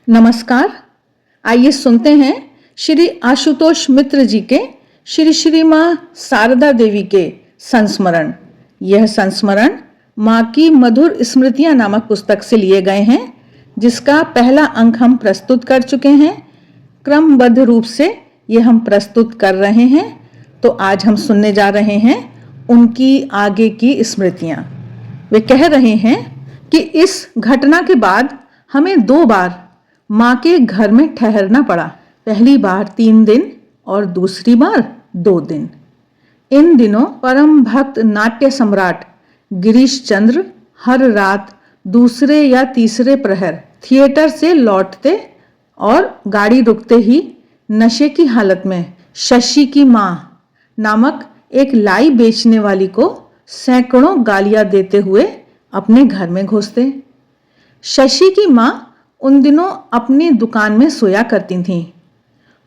नमस्कार। आइए सुनते हैं श्री आशुतोष मित्र जी के श्री श्री माँ शारदा देवी के संस्मरण। यह संस्मरण माँ की मधुर स्मृतियाँ नामक पुस्तक से लिए गए हैं, जिसका पहला अंक हम प्रस्तुत कर चुके हैं। क्रमबद्ध रूप से ये हम प्रस्तुत कर रहे हैं, तो आज हम सुनने जा रहे हैं उनकी आगे की स्मृतियाँ। वे कह रहे हैं कि इस घटना के बाद हमें 2 बार माँ के घर में ठहरना पड़ा। पहली बार 3 दिन और दूसरी बार 2 दिन। इन दिनों परम भक्त नाट्य सम्राट गिरीश चंद्र हर रात दूसरे या तीसरे प्रहर थिएटर से लौटते और गाड़ी रुकते ही नशे की हालत में शशि की माँ नामक एक लाई बेचने वाली को सैकड़ों गालियां देते हुए अपने घर में घुसते। शशि की माँ उन दिनों अपनी दुकान में सोया करती थीं।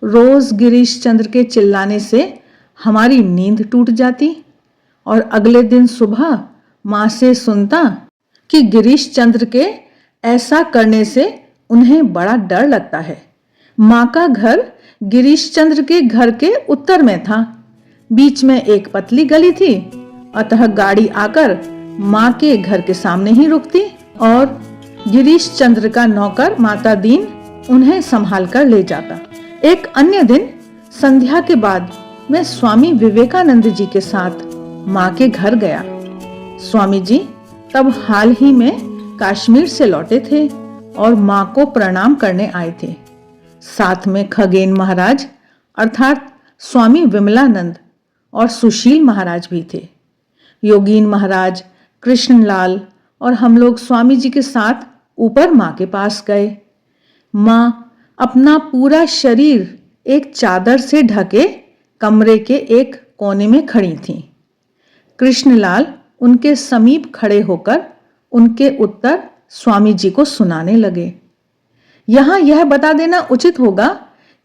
रोज गिरीश चंद्र के चिल्लाने से हमारी नींद टूट जाती और अगले दिन सुबह माँ से सुनता कि गिरीश चंद्र के ऐसा करने से उन्हें बड़ा डर लगता है। माँ का घर गिरीश चंद्र के घर के उत्तर में था। बीच में एक पतली गली थी, अतः गाड़ी आकर माँ के घर के सामने ही रुकती और गिरीश चंद्र का नौकर माता दीन उन्हें संभाल कर ले जाता। एक अन्य दिन संध्या के बाद मैं स्वामी विवेकानंद जी के साथ माँ के घर गया। स्वामी जी तब हाल ही में कश्मीर से लौटे थे और माँ को प्रणाम करने आए थे। साथ में खगेन महाराज अर्थात स्वामी विमलानंद और सुशील महाराज भी थे। योगीन महाराज, कृष्णलाल और हम लोग स्वामी जी के साथ ऊपर माँ के पास गए। माँ अपना पूरा शरीर एक चादर से ढके कमरे के एक कोने में खड़ी थीं। कृष्णलाल उनके समीप खड़े होकर उनके उत्तर स्वामी जी को सुनाने लगे। यहाँ यह बता देना उचित होगा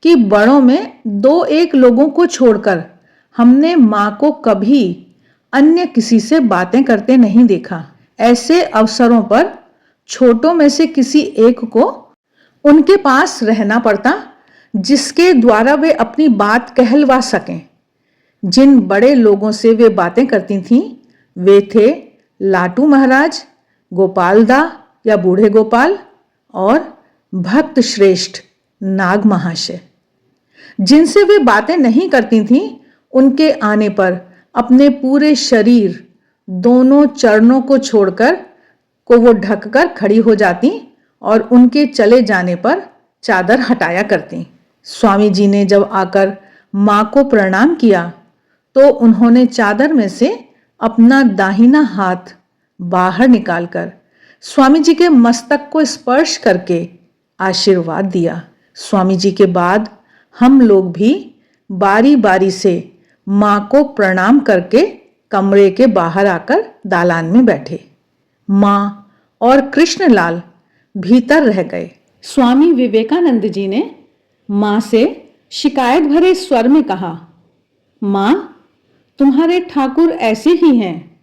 कि बड़ों में 2-1 लोगों को छोड़कर हमने माँ को कभी अन्य किसी से बातें करते नहीं देखा। ऐसे अवसरों पर छोटों में से किसी एक को उनके पास रहना पड़ता, जिसके द्वारा वे अपनी बात कहलवा सकें। जिन बड़े लोगों से वे बातें करती थीं वे थे लाटू महाराज, गोपाल दा या बूढ़े गोपाल और भक्त श्रेष्ठ नाग महाशय। जिनसे वे बातें नहीं करती थीं उनके आने पर अपने पूरे शरीर दोनों चरणों को छोड़कर को वो ढककर खड़ी हो जाती और उनके चले जाने पर चादर हटाया करती। स्वामी जी ने जब आकर माँ को प्रणाम किया तो उन्होंने चादर में से अपना दाहिना हाथ बाहर निकालकर स्वामी जी के मस्तक को स्पर्श करके आशीर्वाद दिया। स्वामी जी के बाद हम लोग भी बारी बारी से माँ को प्रणाम करके कमरे के बाहर आकर दालान में बैठे। माँ और कृष्णलाल भीतर रह गए। स्वामी विवेकानंद जी ने माँ से शिकायत भरे स्वर में कहा, माँ तुम्हारे ठाकुर ऐसे ही हैं।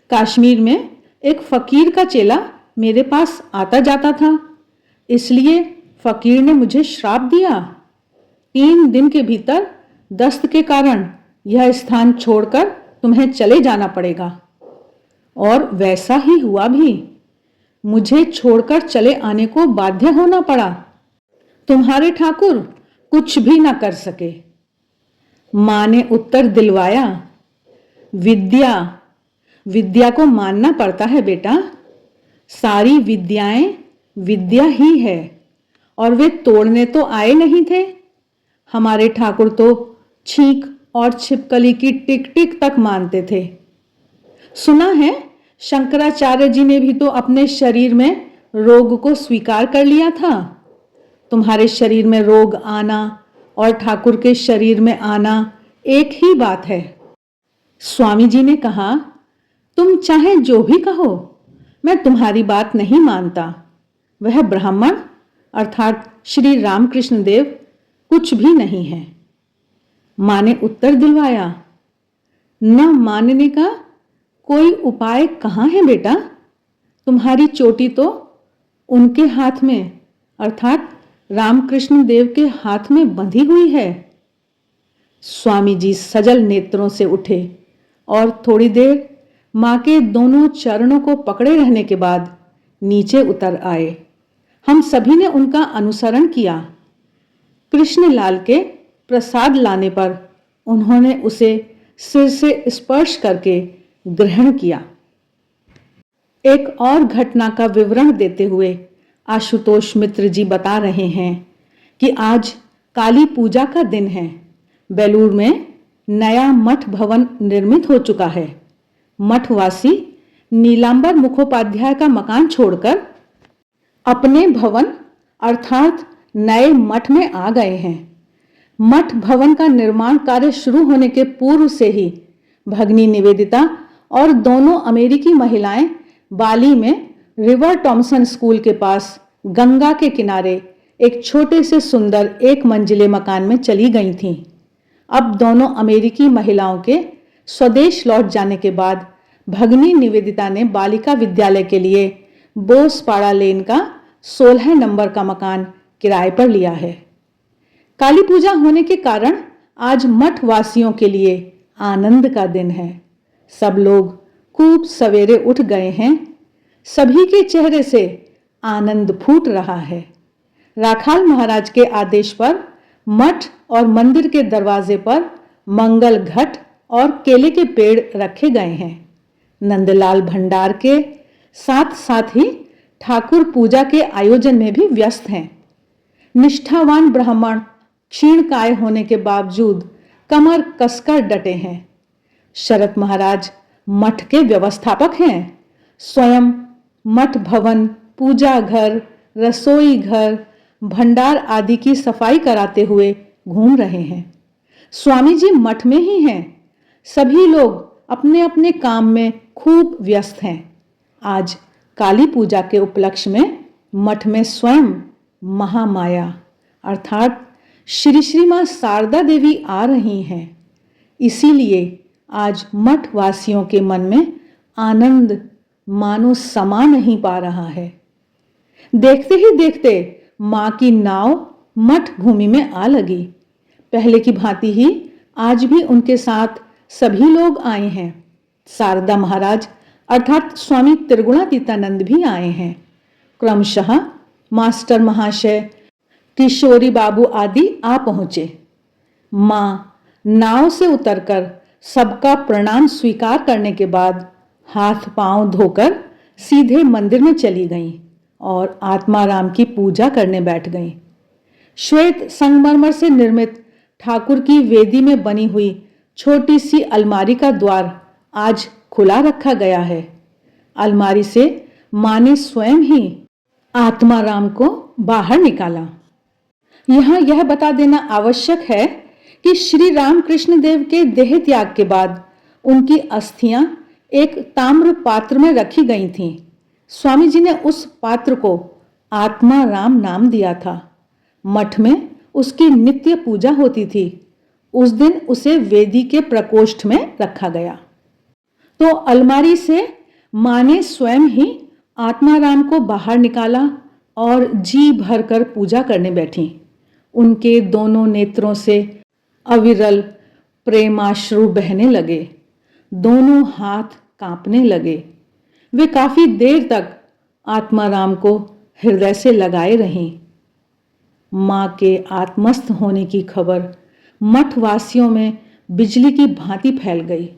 कश्मीर में एक फकीर का चेला मेरे पास आता जाता था, इसलिए फकीर ने मुझे श्राप दिया। 3 दिन के भीतर दस्त के कारण यह स्थान छोड़कर तुम्हें चले जाना पड़ेगा। और वैसा ही हुआ भी। मुझे छोड़कर चले आने को बाध्य होना पड़ा। तुम्हारे ठाकुर कुछ भी ना कर सके। माँ ने उत्तर दिलवाया, विद्या को मानना पड़ता है बेटा। सारी विद्याएं विद्या ही है और वे तोड़ने तो आए नहीं थे। हमारे ठाकुर तो छींक और छिपकली की टिक टिक तक मानते थे। सुना है शंकराचार्य जी ने भी तो अपने शरीर में रोग को स्वीकार कर लिया था। तुम्हारे शरीर में रोग आना और ठाकुर के शरीर में आना एक ही बात है। स्वामी जी ने कहा, तुम चाहे जो भी कहो, मैं तुम्हारी बात नहीं मानता। वह ब्राह्मण अर्थात श्री रामकृष्ण देव कुछ भी नहीं है। माँ ने उत्तर दिलवाया, न मानने का कोई उपाय कहाँ है बेटा। तुम्हारी चोटी तो उनके हाथ में अर्थात रामकृष्ण देव के हाथ में बंधी हुई है। स्वामी जी सजल नेत्रों से उठे और थोड़ी देर मां के दोनों चरणों को पकड़े रहने के बाद नीचे उतर आए। हम सभी ने उनका अनुसरण किया। कृष्णलाल के प्रसाद लाने पर उन्होंने उसे सिर से स्पर्श करके ग्रहण किया। एक और घटना का विवरण देते हुए आशुतोष मित्र जी बता रहे हैं कि आज काली पूजा का दिन है। बेलूर में नया मठ भवन निर्मित हो चुका है। मठवासी नीलांबर मुखोपाध्याय का मकान छोड़कर अपने भवन अर्थात नए मठ में आ गए हैं। मठ भवन का निर्माण कार्य शुरू होने के पूर्व से ही भगनी निवेदिता और दोनों अमेरिकी महिलाएं बाली में रिवर टॉमसन स्कूल के पास गंगा के किनारे एक छोटे से सुंदर एक मंजिले मकान में चली गई थीं। अब दोनों अमेरिकी महिलाओं के स्वदेश लौट जाने के बाद भगनी निवेदिता ने बालिका विद्यालय के लिए बोसपाड़ा लेन का 16 नंबर का मकान किराए पर लिया है। काली पूजा होने के कारण आज मठ वासियों के लिए आनंद का दिन है। सब लोग खूब सवेरे उठ गए हैं। सभी के चेहरे से आनंद फूट रहा है। राखाल महाराज के आदेश पर मठ और मंदिर के दरवाजे पर मंगल घट और केले के पेड़ रखे गए हैं। नंदलाल भंडार के साथ साथ ही ठाकुर पूजा के आयोजन में भी व्यस्त हैं। निष्ठावान ब्राह्मण क्षीणकाय होने के बावजूद कमर कसकर डटे हैं। शरत महाराज मठ के व्यवस्थापक हैं। स्वयं मठ भवन, पूजा घर, रसोई घर, भंडार आदि की सफाई कराते हुए घूम रहे हैं। स्वामी जी मठ में ही हैं। सभी लोग अपने अपने काम में खूब व्यस्त हैं। आज काली पूजा के उपलक्ष्य में मठ में स्वयं महामाया अर्थात श्री श्री मां शारदा देवी आ रही हैं। इसीलिए आज मठ वासियों के मन में आनंद मानो समा नहीं पा रहा है। देखते ही देखते मां की नाव मठ भूमि में आ लगी। पहले की भांति ही आज भी उनके साथ सभी लोग आए हैं। शारदा महाराज अर्थात स्वामी त्रिगुणातीतानंद भी आए हैं। क्रमशः मास्टर महाशय, किशोरी बाबू आदि आ पहुंचे। मां नाव से उतरकर सबका प्रणाम स्वीकार करने के बाद हाथ पांव धोकर सीधे मंदिर में चली गईं और आत्माराम की पूजा करने बैठ गईं। श्वेत संगमरमर से निर्मित ठाकुर की वेदी में बनी हुई छोटी सी अलमारी का द्वार आज खुला रखा गया है। अलमारी से मां ने स्वयं ही आत्माराम को बाहर निकाला। यहां यह बता देना आवश्यक है कि श्री रामकृष्ण देव के देह त्याग के बाद उनकी अस्थियां एक ताम्र पात्र में रखी गई थीं। स्वामी जी ने उस पात्र को आत्माराम नाम दिया था। मठ में उसकी नित्य पूजा होती थी। उस दिन उसे वेदी के प्रकोष्ठ में रखा गया। तो अलमारी से मां ने स्वयं ही आत्माराम को बाहर निकाला और जी भरकर पूजा करने बैठी। उनके दोनों नेत्रों से अविरल प्रेमाश्रु बहने लगे। दोनों हाथ कांपने लगे। वे काफी देर तक आत्माराम को हृदय से लगाए रहीं। मां के आत्मस्थ होने की खबर मठवासियों में बिजली की भांति फैल गई।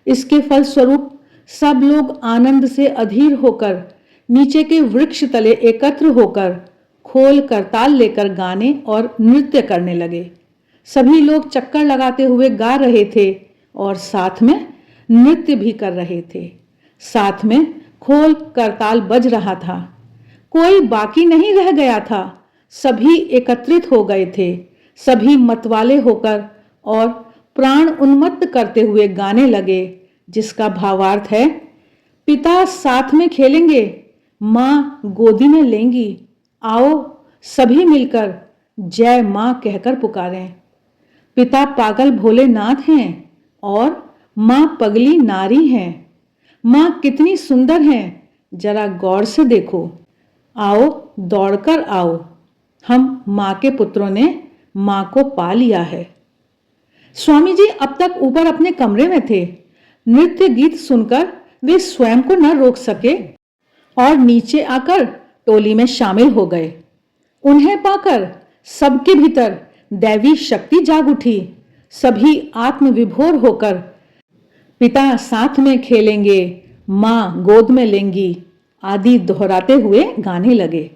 इसके फलस्वरूप सब लोग आनंद से अधीर होकर नीचे के वृक्ष तले एकत्र होकर खोल करताल लेकर गाने और नृत्य करने लगे। सभी लोग चक्कर लगाते हुए गा रहे थे और साथ में नृत्य भी कर रहे थे। साथ में खोल करताल बज रहा था। कोई बाकी नहीं रह गया था। सभी एकत्रित हो गए थे। सभी मतवाले होकर और प्राण उन्मत्त करते हुए गाने लगे, जिसका भावार्थ है, पिता साथ में खेलेंगे, मां गोदी में लेंगी, आओ सभी मिलकर जय मां कहकर पुकारें। पिता पागल भोलेनाथ हैं और मां पगली नारी हैं। मां कितनी सुंदर हैं, जरा गौर से देखो। आओ दौड़कर आओ, हम माँ के पुत्रों ने माँ को पा लिया है। स्वामी जी अब तक ऊपर अपने कमरे में थे। नृत्य गीत सुनकर वे स्वयं को न रोक सके और नीचे आकर टोली में शामिल हो गए। उन्हें पाकर सबके भीतर दैवी शक्ति जाग उठी। सभी आत्मविभोर होकर पिता साथ में खेलेंगे, माँ गोद में लेंगी आदि दोहराते हुए गाने लगे।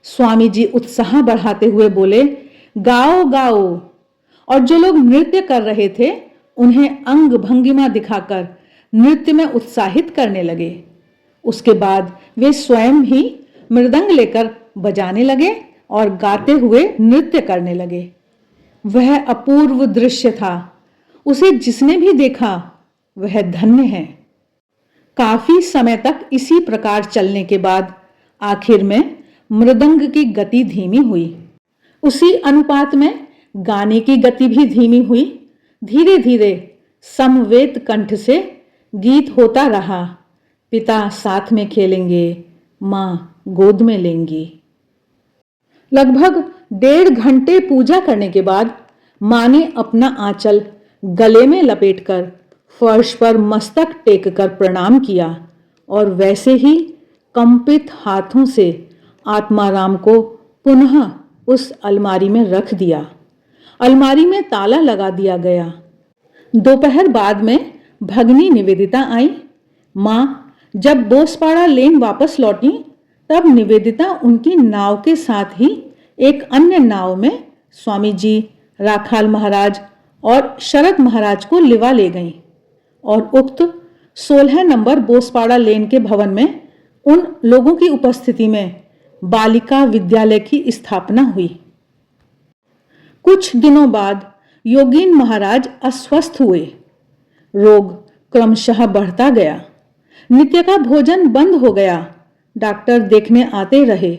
स्वामी जी उत्साह बढ़ाते हुए बोले, गाओ गाओ। और जो लोग नृत्य कर रहे थे उन्हें अंग भंगिमा दिखाकर नृत्य में उत्साहित करने लगे। उसके बाद वे स्वयं ही मृदंग लेकर बजाने लगे और गाते हुए नृत्य करने लगे। वह अपूर्व दृश्य था। उसे जिसने भी देखा वह धन्य है। काफी समय तक इसी प्रकार चलने के बाद आखिर में मृदंग की गति धीमी हुई। उसी अनुपात में गाने की गति भी धीमी हुई। धीरे धीरे समवेत कंठ से गीत होता रहा, पिता साथ में खेलेंगे, माँ गोद में लेंगी। लगभग 1.5 घंटे पूजा करने के बाद माँ ने अपना आंचल गले में लपेटकर फर्श पर मस्तक टेककर प्रणाम किया और वैसे ही कंपित हाथों से आत्माराम को पुनः उस अलमारी में रख दिया। अलमारी में ताला लगा दिया गया। दोपहर बाद में भगनी निवेदिता आई। माँ जब बोसपाड़ा लेन वापस लौटी तब निवेदिता उनकी नाव के साथ ही एक अन्य नाव में स्वामी जी, राखाल महाराज और शरद महाराज को लिवा ले गईं और उक्त 16 नंबर बोसपाड़ा लेन के भवन में उन लोगों की उपस्थिति में बालिका विद्यालय की स्थापना हुई। कुछ दिनों बाद योगीन महाराज अस्वस्थ हुए। रोग क्रमशः बढ़ता गया। नित्य का भोजन बंद हो गया। डॉक्टर देखने आते रहे।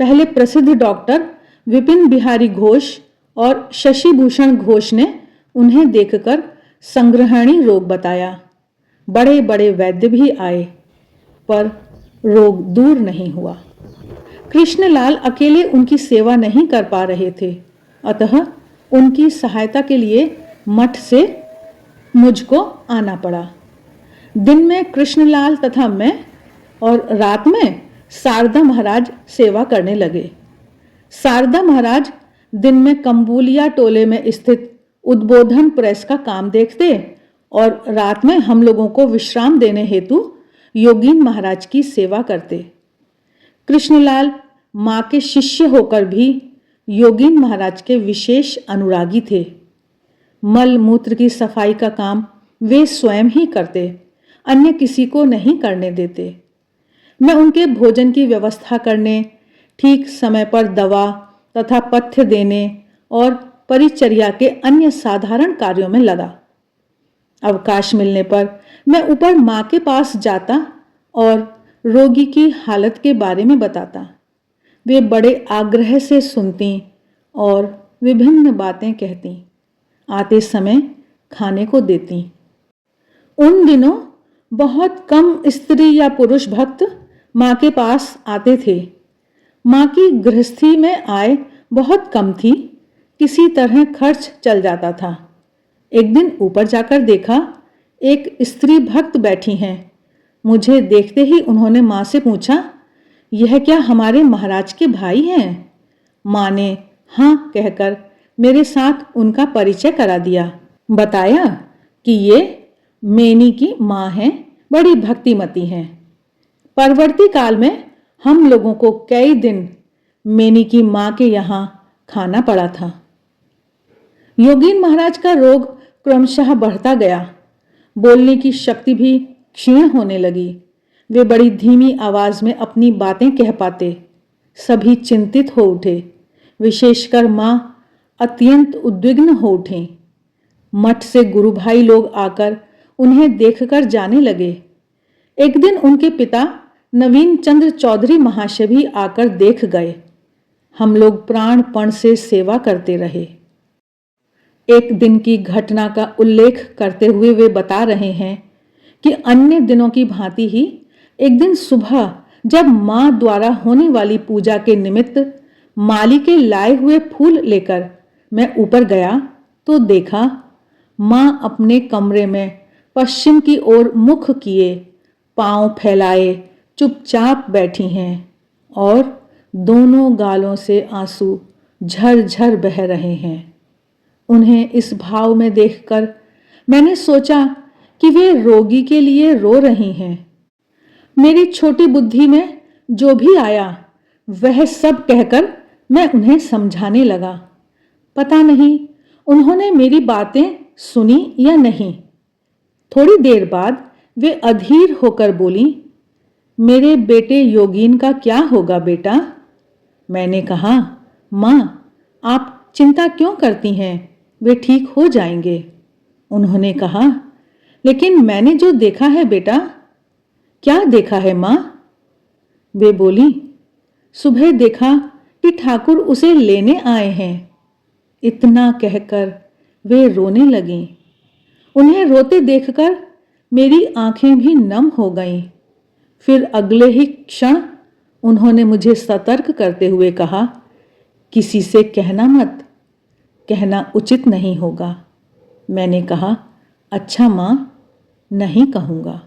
पहले प्रसिद्ध डॉक्टर विपिन बिहारी घोष और शशि भूषण घोष ने उन्हें देखकर संग्रहणी रोग बताया। बड़े बड़े वैद्य भी आए पर रोग दूर नहीं हुआ। कृष्णलाल अकेले उनकी सेवा नहीं कर पा रहे थे, अतः उनकी सहायता के लिए मठ से मुझको आना पड़ा। दिन में कृष्णलाल तथा मैं और रात में शारदा महाराज सेवा करने लगे। शारदा महाराज दिन में कंबुलिया टोले में स्थित उद्बोधन प्रेस का काम देखते और रात में हम लोगों को विश्राम देने हेतु योगीन महाराज की सेवा करते। कृष्णलाल माँ के शिष्य होकर भी योगीन महाराज के विशेष अनुरागी थे। मल मूत्र की सफाई का काम वे स्वयं ही करते, अन्य किसी को नहीं करने देते। मैं उनके भोजन की व्यवस्था करने, ठीक समय पर दवा तथा पथ्य देने और परिचर्या के अन्य साधारण कार्यों में लगा। अवकाश मिलने पर मैं ऊपर माँ के पास जाता और रोगी की हालत के बारे में बताता। वे बड़े आग्रह से सुनती और विभिन्न बातें कहती। आते समय खाने को देती। उन दिनों बहुत कम स्त्री या पुरुष भक्त माँ के पास आते थे। माँ की गृहस्थी में आय बहुत कम थी, किसी तरह खर्च चल जाता था। एक दिन ऊपर जाकर देखा, एक स्त्री भक्त बैठी हैं। मुझे देखते ही उन्होंने माँ से पूछा, यह क्या हमारे महाराज के भाई हैं? माँ ने हाँ कहकर मेरे साथ उनका परिचय करा दिया। बताया कि ये मेनी की माँ हैं, बड़ी भक्तिमती हैं। परवर्ती काल में हम लोगों को कई दिन मेनी की माँ के यहाँ खाना पड़ा था। योगीन महाराज का रोग क्रमशः बढ़ता गया। बोलने की शक्ति भी क्षीण होने लगी। वे बड़ी धीमी आवाज में अपनी बातें कह पाते। सभी चिंतित हो उठे, विशेषकर माँ अत्यंत उद्विग्न हो उठे। मठ से गुरु भाई लोग आकर उन्हें देखकर जाने लगे। एक दिन उनके पिता नवीन चंद्र चौधरी महाशय भी आकर देख गए। हम लोग प्राणपण से सेवा करते रहे। एक दिन की घटना का उल्लेख करते हुए वे बता रहे हैं कि अन्य दिनों की भांति ही एक दिन सुबह जब माँ द्वारा होने वाली पूजा के निमित्त माली के लाए हुए फूल लेकर मैं ऊपर गया तो देखा मां अपने कमरे में पश्चिम की ओर मुख किए पांव फैलाए चुपचाप बैठी हैं और दोनों गालों से आंसू झरझर बह रहे हैं। उन्हें इस भाव में देखकर मैंने सोचा कि वे रोगी के लिए रो रही हैं। मेरी छोटी बुद्धि में जो भी आया वह सब कहकर मैं उन्हें समझाने लगा। पता नहीं उन्होंने मेरी बातें सुनी या नहीं। थोड़ी देर बाद वे अधीर होकर बोली, मेरे बेटे योगीन का क्या होगा बेटा? मैंने कहा, मां, आप चिंता क्यों करती हैं? वे ठीक हो जाएंगे। उन्होंने कहा, लेकिन मैंने जो देखा है बेटा। क्या देखा है मां? वे बोली, सुबह देखा कि ठाकुर उसे लेने आए हैं। इतना कहकर वे रोने लगीं। उन्हें रोते देखकर मेरी आंखें भी नम हो गईं। फिर अगले ही क्षण उन्होंने मुझे सतर्क करते हुए कहा, किसी से कहना मत, कहना उचित नहीं होगा। मैंने कहा, अच्छा मां, नहीं कहूंगा।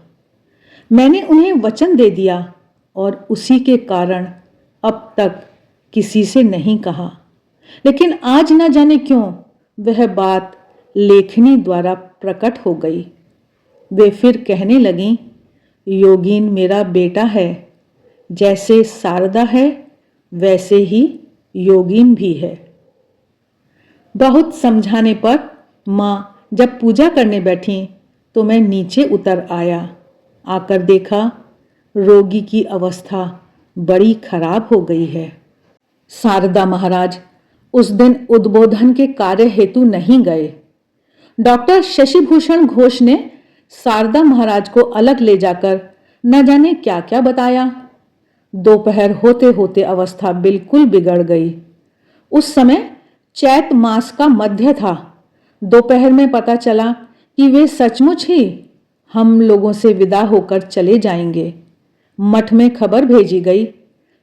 मैंने उन्हें वचन दे दिया और उसी के कारण अब तक किसी से नहीं कहा। लेकिन आज न जाने क्यों वह बात लेखनी द्वारा प्रकट हो गई। वे फिर कहने लगीं, योगीन मेरा बेटा है, जैसे शारदा है वैसे ही योगीन भी है। बहुत समझाने पर मां जब पूजा करने बैठी तो मैं नीचे उतर आया। आकर देखा रोगी की अवस्था बड़ी खराब हो गई है। शारदा महाराज उस दिन उद्बोधन के कार्य हेतु नहीं गए। डॉक्टर शशिभूषण घोष ने शारदा महाराज को अलग ले जाकर न जाने क्या क्या बताया। दोपहर होते होते अवस्था बिल्कुल बिगड़ गई। उस समय चैत मास का मध्य था। दोपहर में पता चला कि वे सचमुच ही हम लोगों से विदा होकर चले जाएंगे। मठ में खबर भेजी गई।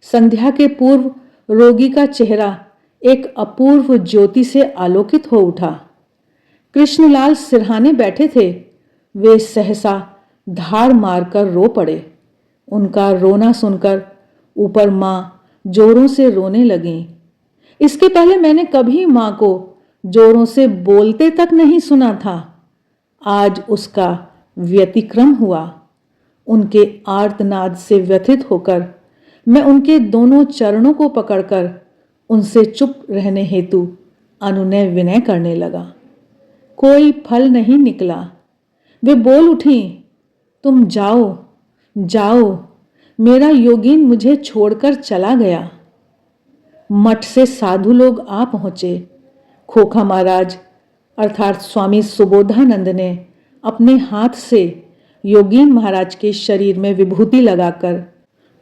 संध्या के पूर्व रोगी का चेहरा एक अपूर्व ज्योति से आलोकित हो उठा। कृष्णलाल सिरहाने बैठे थे। वे सहसा धाड़ मारकर रो पड़े। उनका रोना सुनकर ऊपर मां जोरों से रोने लगीं। इसके पहले मैंने कभी मां को जोरों से बोलते तक नहीं सुना था। आज उसका व्यतिक्रम हुआ। उनके आर्तनाद से व्यथित होकर मैं उनके दोनों चरणों को पकड़कर उनसे चुप रहने हेतु अनुनय विनय करने लगा। कोई फल नहीं निकला। वे बोल उठी, तुम जाओ जाओ, मेरा योगीन मुझे छोड़कर चला गया। मठ से साधु लोग आ पहुंचे। खोखा महाराज अर्थात स्वामी सुबोधानंद ने अपने हाथ से योगीन महाराज के शरीर में विभूति लगाकर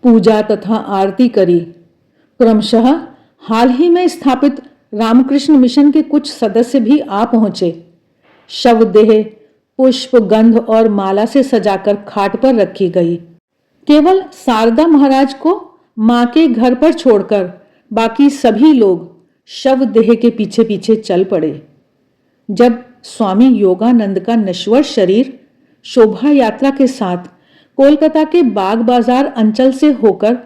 पूजा तथा आरती करी। क्रमशः हाल ही में स्थापित रामकृष्ण मिशन के कुछ सदस्य भी आ पहुंचे। शवदेह पुष्प, गंध और माला से सजाकर खाट पर रखी गई। केवल शारदा महाराज को मां के घर पर छोड़कर बाकी सभी लोग शवदेह के पीछे पीछे चल पड़े। जब स्वामी योगानंद का नश्वर शरीर शोभा यात्रा के साथ कोलकाता के बाग बाजार अंचल से होकर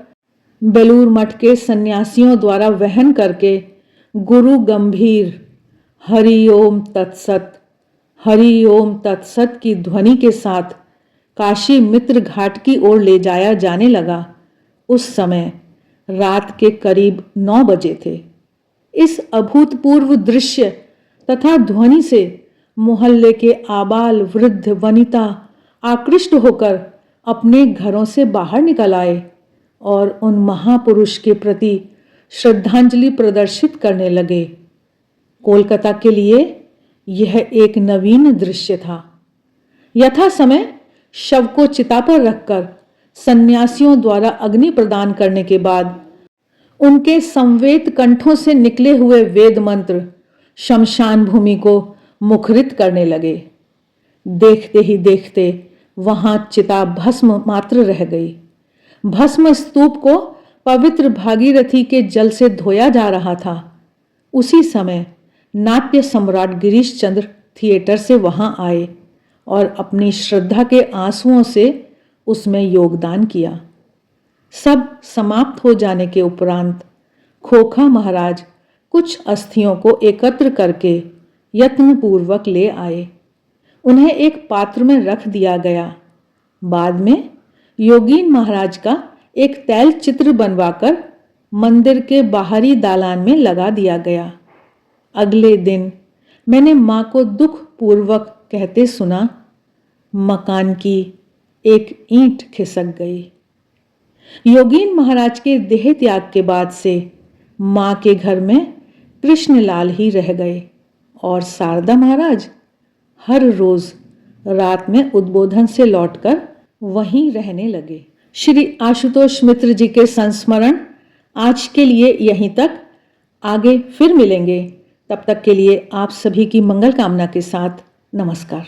बेलूर मठ के सन्यासियों द्वारा वहन करके गुरु गंभीर हरि ओम तत्सत की ध्वनि के साथ काशी मित्र घाट की ओर ले जाया जाने लगा, उस समय रात के करीब 9 बजे थे। इस अभूतपूर्व दृश्य तथा ध्वनि से मोहल्ले के आबाल वृद्ध वनिता आकृष्ट होकर अपने घरों से बाहर निकल आए और उन महापुरुष के प्रति श्रद्धांजलि प्रदर्शित करने लगे। कोलकाता के लिए यह एक नवीन दृश्य था। यथा समय शव को चिता पर रखकर सन्यासियों द्वारा अग्नि प्रदान करने के बाद उनके संवेद कंठों से निकले हुए वेद मंत्र शमशान भूमि को मुखरित करने लगे। देखते ही देखते वहां चिता भस्म मात्र रह गई। भस्म स्तूप को पवित्र भागीरथी के जल से धोया जा रहा था, उसी समय नाट्य सम्राट गिरीश चंद्र थिएटर से वहां आए और अपनी श्रद्धा के आंसुओं से उसमें योगदान किया। सब समाप्त हो जाने के उपरांत खोखा महाराज कुछ अस्थियों को एकत्र करके यत्नपूर्वक ले आए। उन्हें एक पात्र में रख दिया गया। बाद में योगीन महाराज का एक तैल चित्र बनवाकर मंदिर के बाहरी दालान में लगा दिया गया। अगले दिन मैंने माँ को दुख पूर्वक कहते सुना, मकान की एक ईंट खिसक गई। योगीन महाराज के देह त्याग के बाद से माँ के घर में कृष्णलाल ही रह गए और शारदा महाराज हर रोज रात में उद्बोधन से लौटकर वहीं रहने लगे। श्री आशुतोष मित्र जी के संस्मरण आज के लिए यहीं तक। आगे फिर मिलेंगे। तब तक के लिए आप सभी की मंगल कामना के साथ नमस्कार।